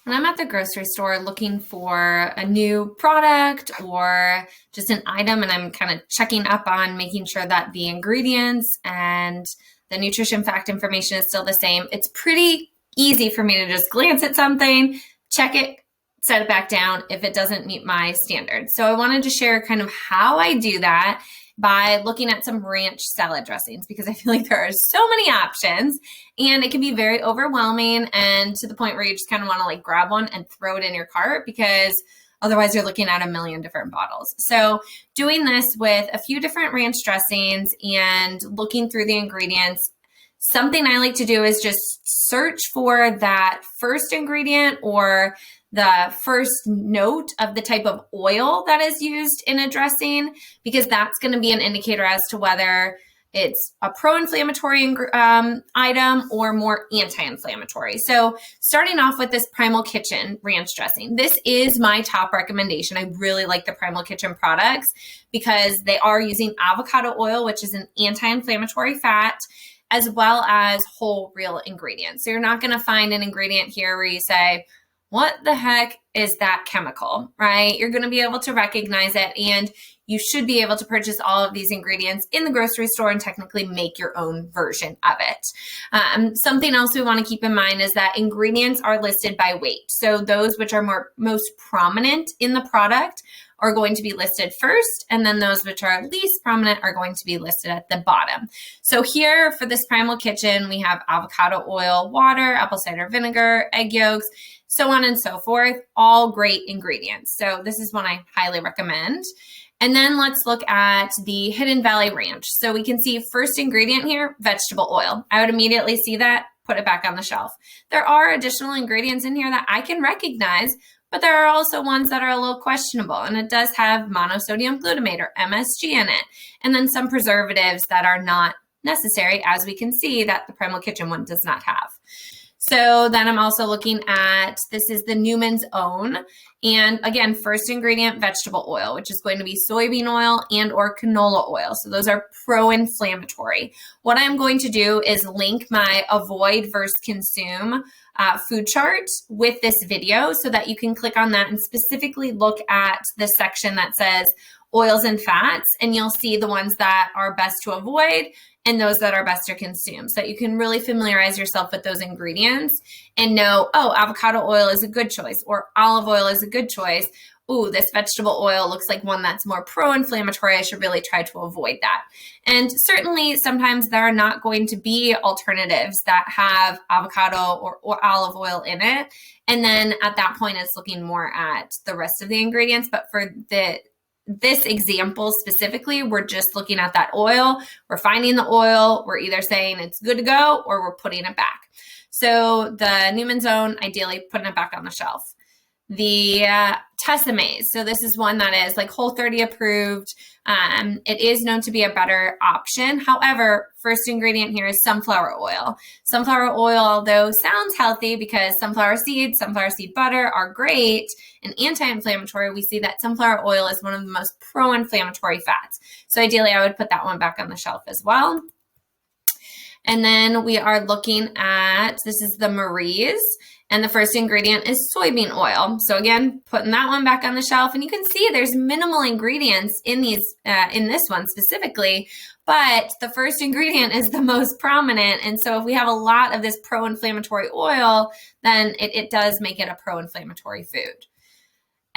when I'm at the grocery store looking for a new product or just an item, and I'm kind of checking up on making sure that the ingredients and the nutrition fact information is still the same, it's pretty easy for me to just glance at something, check it, set it back down if it doesn't meet my standards. So I wanted to share kind of how I do that by looking at some ranch salad dressings, because I feel like there are so many options and it can be very overwhelming, and to the point where you just kind of want to like grab one and throw it in your cart, because otherwise you're looking at a million different bottles. So doing this with a few different ranch dressings and looking through the ingredients, something I like to do is just search for that first ingredient or the first note of the type of oil that is used in a dressing, because that's going to be an indicator as to whether it's a pro-inflammatory item or more anti-inflammatory. So starting off with this Primal Kitchen ranch dressing, this is my top recommendation. I really like the Primal Kitchen products because they are using avocado oil, which is an anti-inflammatory fat, as well as whole real ingredients. So you're not going to find an ingredient here where you say, what the heck is that chemical, right? You're going to be able to recognize it, and you should be able to purchase all of these ingredients in the grocery store and technically make your own version of it. Something else we want to keep in mind is that ingredients are listed by weight. So those which are most prominent in the product are going to be listed first, and then those which are least prominent are going to be listed at the bottom. So here for this Primal Kitchen, we have avocado oil, water, apple cider vinegar, egg yolks, so on and so forth, all great ingredients. So this is one I highly recommend. And then let's look at the Hidden Valley Ranch. So we can see first ingredient here, vegetable oil. I would immediately see that, put it back on the shelf. There are additional ingredients in here that I can recognize, but there are also ones that are a little questionable, and it does have monosodium glutamate or MSG in it, and then some preservatives that are not necessary, as we can see that the Primal Kitchen one does not have. So then I'm also looking at, this is the Newman's Own. And again, first ingredient, vegetable oil, which is going to be soybean oil and or canola oil. So those are pro-inflammatory. What I'm going to do is link my avoid versus consume food chart with this video so that you can click on that and specifically look at the section that says oils and fats, and you'll see the ones that are best to avoid and those that are best to consume, so that you can really familiarize yourself with those ingredients and know, oh, avocado oil is a good choice, or olive oil is a good choice. Ooh, this vegetable oil looks like one that's more pro-inflammatory. I should really try to avoid that. And certainly sometimes there are not going to be alternatives that have avocado or olive oil in it. And then at that point, it's looking more at the rest of the ingredients. But for this example specifically, we're just looking at that oil. We're finding the oil. We're either saying it's good to go or we're putting it back. So the Newman's Own, ideally putting it back on the shelf. The Tessa Maze. So this is one that is like Whole30 approved. It is known to be a better option. However, first ingredient here is sunflower oil. Sunflower oil, although sounds healthy because sunflower seed butter are great and anti-inflammatory, we see that sunflower oil is one of the most pro-inflammatory fats. So ideally, I would put that one back on the shelf as well. And then we are looking at, this is the Marie's, and the first ingredient is soybean oil. So again, putting that one back on the shelf, and you can see there's minimal ingredients in this one specifically, but the first ingredient is the most prominent. And so if we have a lot of this pro-inflammatory oil, then it does make it a pro-inflammatory food.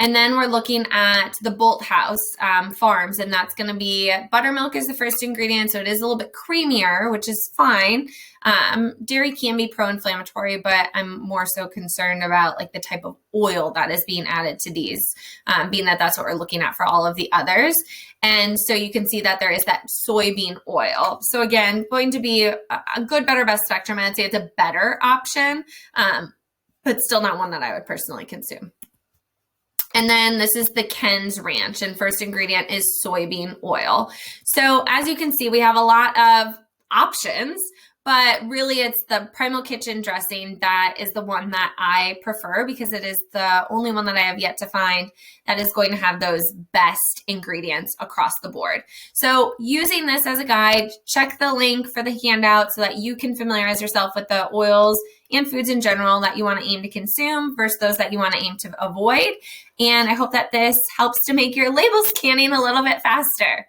And then we're looking at the Bolthouse Farms, and that's going to be buttermilk is the first ingredient, so it is a little bit creamier, which is fine. Dairy can be pro-inflammatory, but I'm more so concerned about like the type of oil that is being added to these, being that that's what we're looking at for all of the others. And so you can see that there is that soybean oil. So again, going to be a good, better, best spectrum. I'd say it's a better option, but still not one that I would personally consume. And then this is the Ken's Ranch, and first ingredient is soybean oil. So as you can see, we have a lot of options, But really, it's the Primal Kitchen dressing that is the one that I prefer because it is the only one that I have yet to find that is going to have those best ingredients across the board. So using this as a guide, check the link for the handout so that you can familiarize yourself with the oils and foods in general that you want to aim to consume versus those that you want to aim to avoid. And I hope that this helps to make your label scanning a little bit faster.